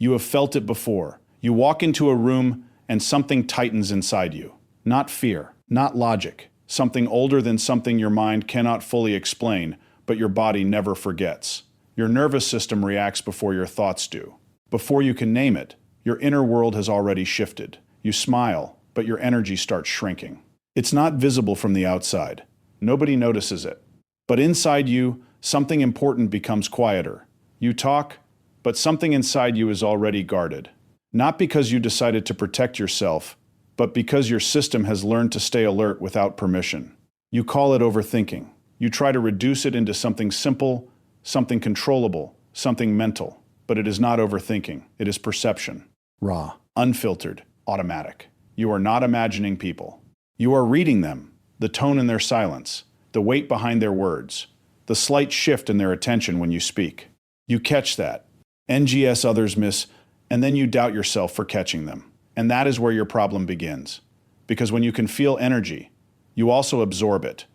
You have felt it before. You walk into a room and something tightens inside you. Not fear, not logic. Something older than something your mind cannot fully explain, but your body never forgets. Your nervous system reacts before your thoughts do. Before you can name it, your inner world has already shifted. You smile, but your energy starts shrinking. It's not visible from the outside. Nobody notices it. But inside you, something important becomes quieter. You talk, but something inside you is already guarded. Not because you decided to protect yourself, but because your system has learned to stay alert without permission. You call it overthinking. You try to reduce it into something simple, something controllable, something mental. But it is not overthinking. It is perception. Raw, unfiltered, automatic. You are not imagining people. You are reading them, the tone in their silence, the weight behind their words, the slight shift in their attention when you speak. You catch that. NGS others miss, and then you doubt yourself for catching them. And that is where your problem begins. Because when you can feel energy, you also absorb it.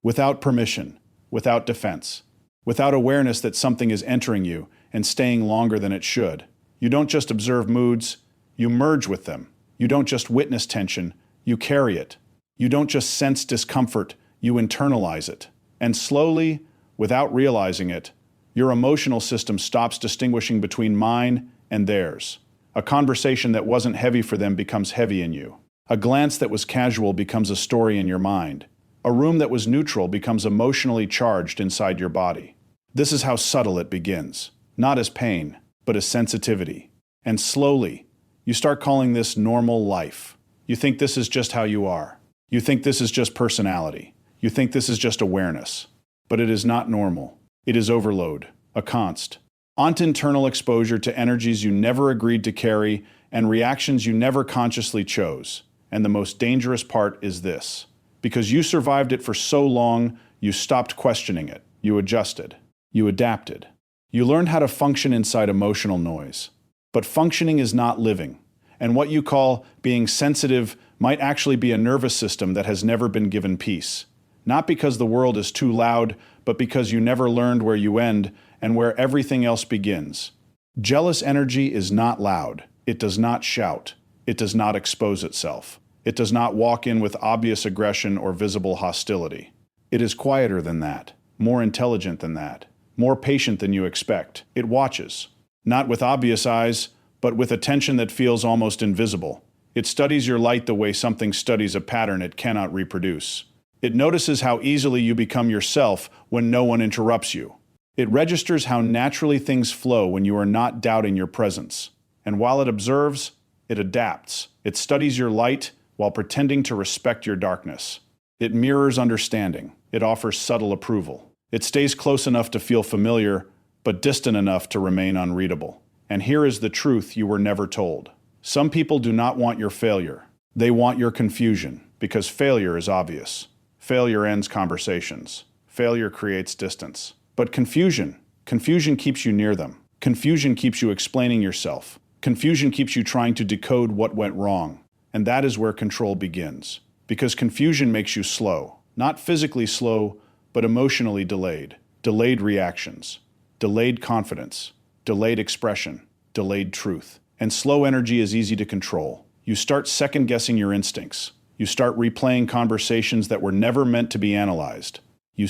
Without permission, without defense, without awareness that something is entering you and staying longer than it should. You don't just observe moods, you merge with them. You don't just witness tension, you carry it. You don't just sense discomfort, you internalize it. And slowly, without realizing it, your emotional system stops distinguishing between mine and theirs. A conversation that wasn't heavy for them becomes heavy in you. A glance that was casual becomes a story in your mind. A room that was neutral becomes emotionally charged inside your body. This is how subtle it begins. Not as pain, but as sensitivity. And slowly, you start calling this normal life. You think this is just how you are. You think this is just personality. You think this is just awareness. But it is not normal. It is overload, a const. Internal exposure to energies you never agreed to carry and reactions you never consciously chose. And the most dangerous part is this. Because you survived it for so long, you stopped questioning it. You adjusted. You adapted. You learned how to function inside emotional noise. But functioning is not living. And what you call being sensitive might actually be a nervous system that has never been given peace. Not because the world is too loud, but because you never learned where you end and where everything else begins. Jealous energy is not loud. It does not shout. It does not expose itself. It does not walk in with obvious aggression or visible hostility. It is quieter than that, more intelligent than that, more patient than you expect. It watches, not with obvious eyes, but with attention that feels almost invisible. It studies your light the way something studies a pattern it cannot reproduce. It notices how easily you become yourself when no one interrupts you. It registers how naturally things flow when you are not doubting your presence. And while it observes, it adapts. It studies your light while pretending to respect your darkness. It mirrors understanding. It offers subtle approval. It stays close enough to feel familiar, but distant enough to remain unreadable. And here is the truth you were never told. Some people do not want your failure. They want your confusion, because failure is obvious. Failure ends conversations. Failure creates distance. But confusion keeps you near them. Confusion keeps you explaining yourself. Confusion keeps you trying to decode what went wrong. And that is where control begins. Because confusion makes you slow. Not physically slow, but emotionally delayed. Delayed reactions. Delayed confidence. Delayed expression. Delayed truth. And slow energy is easy to control. You start second-guessing your instincts. You start replaying conversations that were never meant to be analyzed. You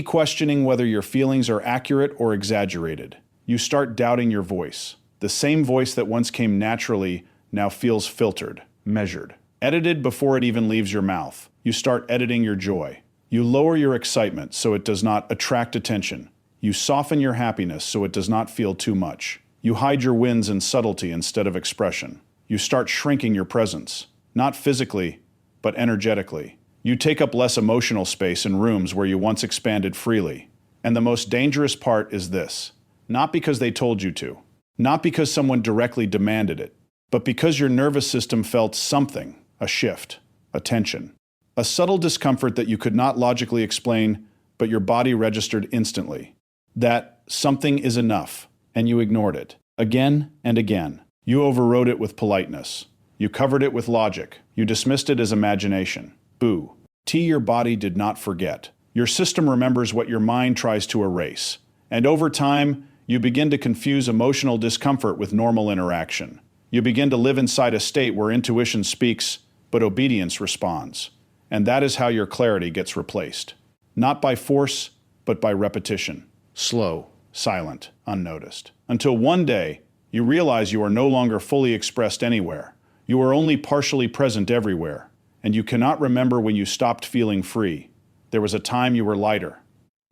questioning whether your feelings are accurate or exaggerated. You start doubting your voice. The same voice that once came naturally now feels filtered, measured, edited before it even leaves your mouth. You start editing your joy. You lower your excitement so it does not attract attention. You soften your happiness so it does not feel too much. You hide your wins in subtlety instead of expression. You start shrinking your presence, not physically, but energetically. You take up less emotional space in rooms where you once expanded freely. And the most dangerous part is this. Not because they told you to. Not because someone directly demanded it. But because your nervous system felt something, a shift, a tension. A subtle discomfort that you could not logically explain, but your body registered instantly. That something is enough, and you ignored it. Again and again. You overrode it with politeness. You covered it with logic. You dismissed it as imagination. Boo. Your body did not forget. Your system remembers what your mind tries to erase. And over time, You begin to confuse emotional discomfort with normal interaction. You begin to live inside a state where intuition speaks, but obedience responds. And that is how your clarity gets replaced. Not by force, but by repetition. Slow, silent, unnoticed. Until one day, you realize you are no longer fully expressed anywhere. You are only partially present everywhere. And you cannot remember when you stopped feeling free. There was a time you were lighter.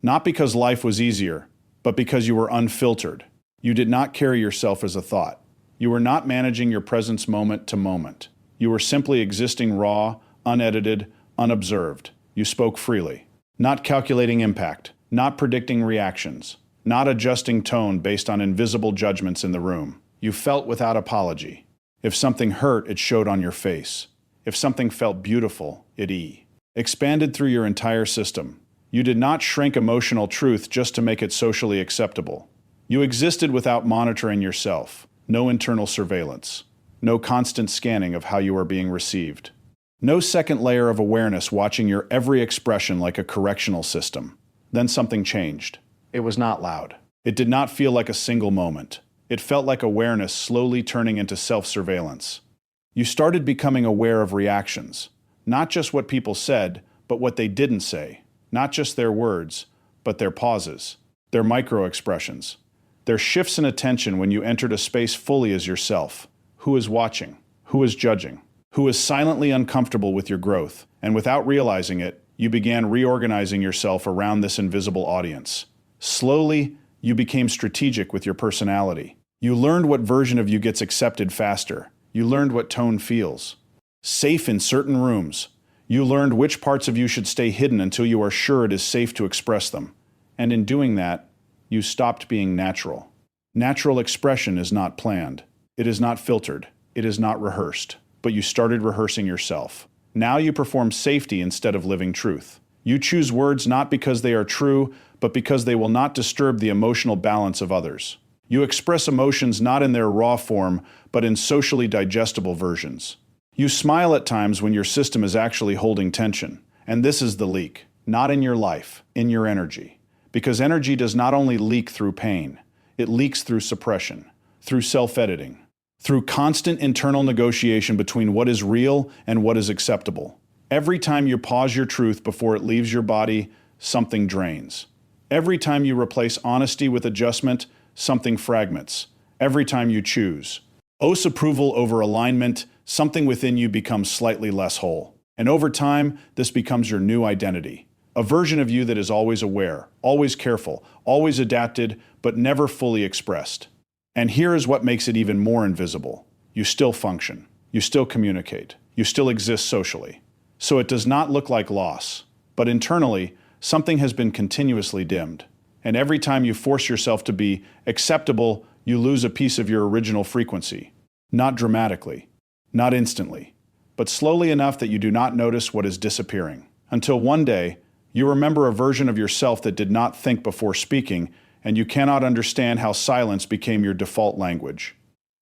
Not because life was easier, but because you were unfiltered. You did not carry yourself as a thought. You were not managing your presence moment to moment. You were simply existing raw, unedited, unobserved. You spoke freely. Not calculating impact, not predicting reactions, not adjusting tone based on invisible judgments in the room. You felt without apology. If something hurt, it showed on your face. If something felt beautiful, it expanded through your entire system. You did not shrink emotional truth just to make it socially acceptable. You existed without monitoring yourself. No internal surveillance. No constant scanning of how you are being received. No second layer of awareness watching your every expression like a correctional system. Then something changed. It was not loud. It did not feel like a single moment. It felt like awareness slowly turning into self-surveillance. You started becoming aware of reactions. Not just what people said, but what they didn't say. Not just their words, but their pauses, their micro-expressions, their shifts in attention when you entered a space fully as yourself. Who is watching? Who is judging? Who is silently uncomfortable with your growth? And without realizing it, you began reorganizing yourself around this invisible audience. Slowly, you became strategic with your personality. You learned what version of you gets accepted faster. You learned what tone feels safe in certain rooms. You learned which parts of you should stay hidden until you are sure it is safe to express them. And in doing that, you stopped being natural. Natural expression is not planned. It is not filtered. It is not rehearsed. But you started rehearsing yourself. Now you perform safety instead of living truth. You choose words not because they are true, but because they will not disturb the emotional balance of others. You express emotions not in their raw form, but in socially digestible versions. You smile at times when your system is actually holding tension. And this is the leak. Not in your life, in your energy. Because energy does not only leak through pain, it leaks through suppression, through self-editing, through constant internal negotiation between what is real and what is acceptable. Every time you pause your truth before it leaves your body, something drains. Every time you replace honesty with adjustment, something fragments. Every time you choose OS approval over alignment, something within you becomes slightly less whole. And over time, this becomes your new identity. A version of you that is always aware, always careful, always adapted, but never fully expressed. And here is what makes it even more invisible. You still function. You still communicate. You still exist socially. So it does not look like loss. But internally, something has been continuously dimmed. And every time you force yourself to be acceptable, you lose a piece of your original frequency. Not dramatically. Not instantly. But slowly enough that you do not notice what is disappearing. Until one day, you remember a version of yourself that did not think before speaking, and you cannot understand how silence became your default language.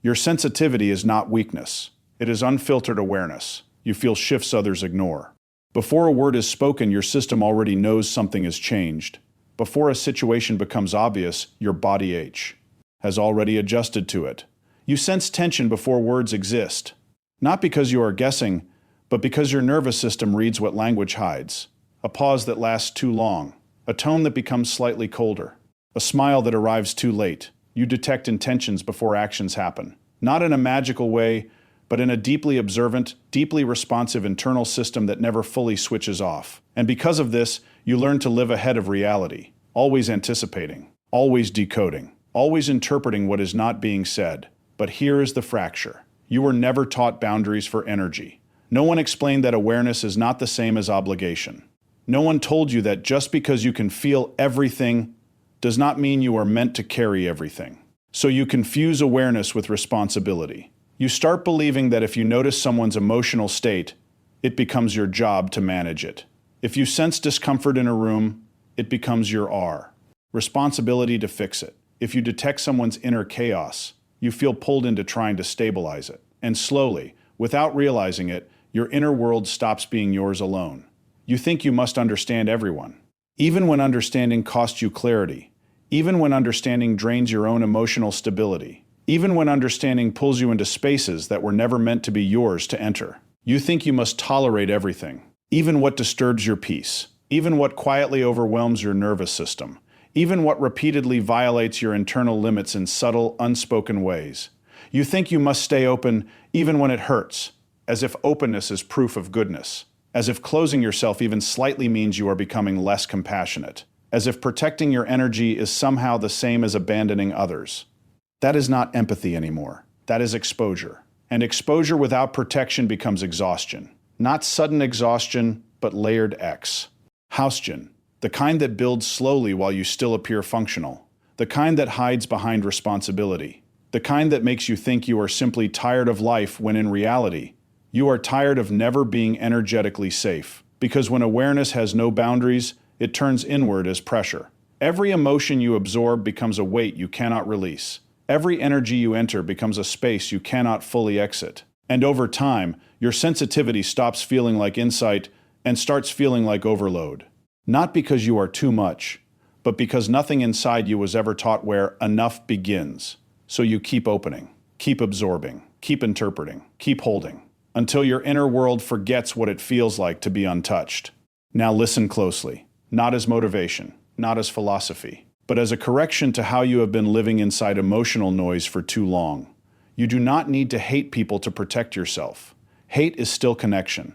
Your sensitivity is not weakness. It is unfiltered awareness. You feel shifts others ignore. Before a word is spoken, your system already knows something has changed. Before a situation becomes obvious, your body has already adjusted to it. You sense tension before words exist. Not because you are guessing, but because your nervous system reads what language hides. A pause that lasts too long. A tone that becomes slightly colder. A smile that arrives too late. You detect intentions before actions happen. Not in a magical way, but in a deeply observant, deeply responsive internal system that never fully switches off. And because of this, you learn to live ahead of reality. Always anticipating. Always decoding. Always interpreting what is not being said. But here is the fracture. You were never taught boundaries for energy. No one explained that awareness is not the same as obligation. No one told you that just because you can feel everything does not mean you are meant to carry everything. So you confuse awareness with responsibility. You start believing that if you notice someone's emotional state, it becomes your job to manage it. If you sense discomfort in a room, it becomes your responsibility to fix it. If you detect someone's inner chaos, you feel pulled into trying to stabilize it. And slowly, without realizing it, your inner world stops being yours alone. You think you must understand everyone. Even when understanding costs you clarity. even when understanding drains your own emotional stability, even when understanding pulls you into spaces that were never meant to be yours to enter. You think you must tolerate everything, even what disturbs your peace, even what quietly overwhelms your nervous system, even what repeatedly violates your internal limits in subtle, unspoken ways. You think you must stay open even when it hurts, as if openness is proof of goodness, as if closing yourself even slightly means you are becoming less compassionate, as if protecting your energy is somehow the same as abandoning others. That is not empathy anymore. That is exposure. And exposure without protection becomes exhaustion. Not sudden exhaustion, but layered exhaustion. The kind that builds slowly while you still appear functional. The kind that hides behind responsibility. The kind that makes you think you are simply tired of life when in reality, you are tired of never being energetically safe. Because when awareness has no boundaries, it turns inward as pressure. Every emotion you absorb becomes a weight you cannot release. Every energy you enter becomes a space you cannot fully exit. And over time, your sensitivity stops feeling like insight and starts feeling like overload. Not because you are too much, but because nothing inside you was ever taught where enough begins. So you keep opening, keep absorbing, keep interpreting, keep holding, until your inner world forgets what it feels like to be untouched. Now listen closely, not as motivation, not as philosophy, but as a correction to how you have been living inside emotional noise for too long. You do not need to hate people to protect yourself. Hate is still connection.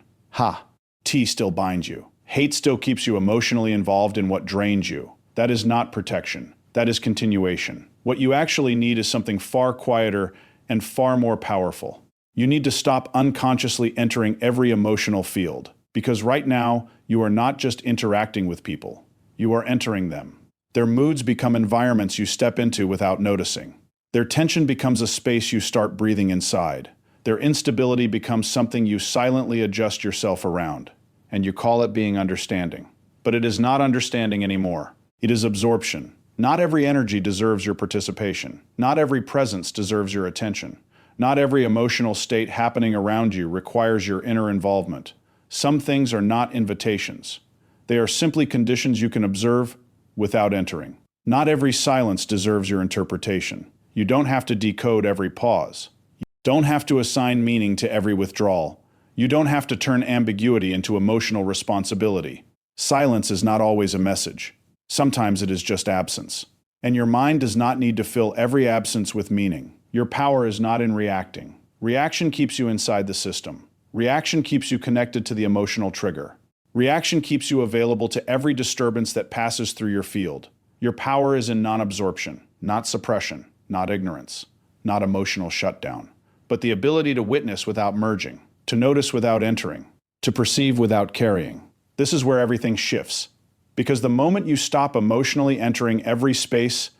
T still binds you. Hate still keeps you emotionally involved in what drains you. That is not protection. That is continuation. What you actually need is something far quieter and far more powerful. You need to stop unconsciously entering every emotional field, because right now, you are not just interacting with people. You are entering them. Their moods become environments you step into without noticing. Their tension becomes a space you start breathing inside. Their instability becomes something you silently adjust yourself around. And you call it being understanding. But it is not understanding anymore. It is absorption. Not every energy deserves your participation. Not every presence deserves your attention. Not every emotional state happening around you requires your inner involvement. Some things are not invitations. They are simply conditions you can observe without entering. Not every silence deserves your interpretation. You don't have to decode every pause. You don't have to assign meaning to every withdrawal. You don't have to turn ambiguity into emotional responsibility. Silence is not always a message. Sometimes it is just absence. And your mind does not need to fill every absence with meaning. Your power is not in reacting. Reaction keeps you inside the system. Reaction keeps you connected to the emotional trigger. Reaction keeps you available to every disturbance that passes through your field. Your power is in non-absorption, not suppression, not ignorance, not emotional shutdown, but the ability to witness without merging, to notice without entering, to perceive without carrying. This is where everything shifts. Because the moment you stop emotionally entering every space,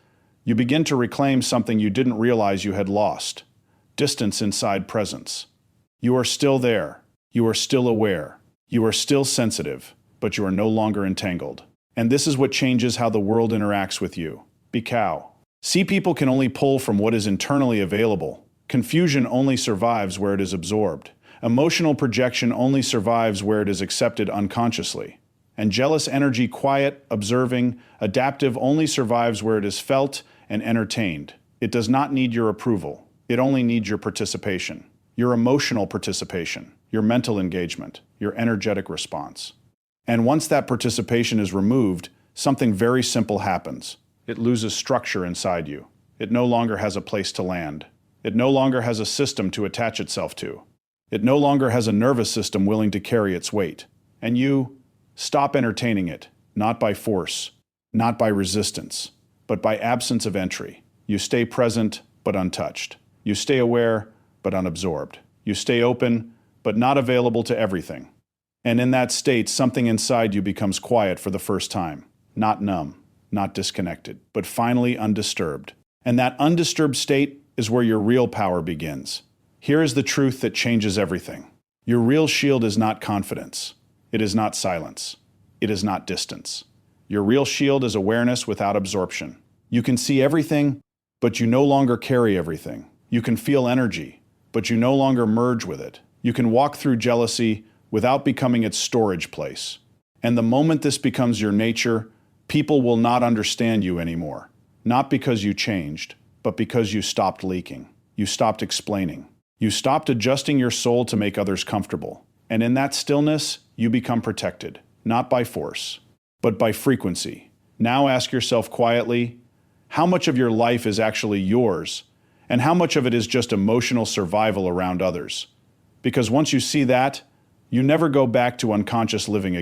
you begin to reclaim something you didn't realize you had lost. Distance inside presence. You are still there. You are still aware. You are still sensitive, but you are no longer entangled. And this is what changes how the world interacts with you. See, people can only pull from what is internally available. Confusion only survives where it is absorbed. Emotional projection only survives where it is accepted unconsciously. And jealous energy, quiet, observing, adaptive, only survives where it is felt and entertained. It does not need your approval. It only needs your participation. Your emotional participation, your mental engagement, your energetic response. And once that participation is removed, something very simple happens. It loses structure inside you. It no longer has a place to land. It no longer has a system to attach itself to. It no longer has a nervous system willing to carry its weight. And you stop entertaining it, not by force, not by resistance, but by absence of entry. You stay present, but untouched. You stay aware, but unabsorbed. You stay open, but not available to everything. And in that state, something inside you becomes quiet for the first time. Not numb, not disconnected, but finally undisturbed. And that undisturbed state is where your real power begins. Here is the truth that changes everything. Your real shield is not confidence. It is not silence. It is not distance. Your real shield is awareness without absorption. You can see everything, but you no longer carry everything. You can feel energy, but you no longer merge with it. You can walk through jealousy without becoming its storage place. And the moment this becomes your nature, people will not understand you anymore. not because you changed, but because you stopped leaking. You stopped explaining. You stopped adjusting your soul to make others comfortable. And in that stillness, you become protected, not by force, but by frequency. Now ask yourself quietly, how much of your life is actually yours, and how much of it is just emotional survival around others? Because once you see that, you never go back to unconscious living again.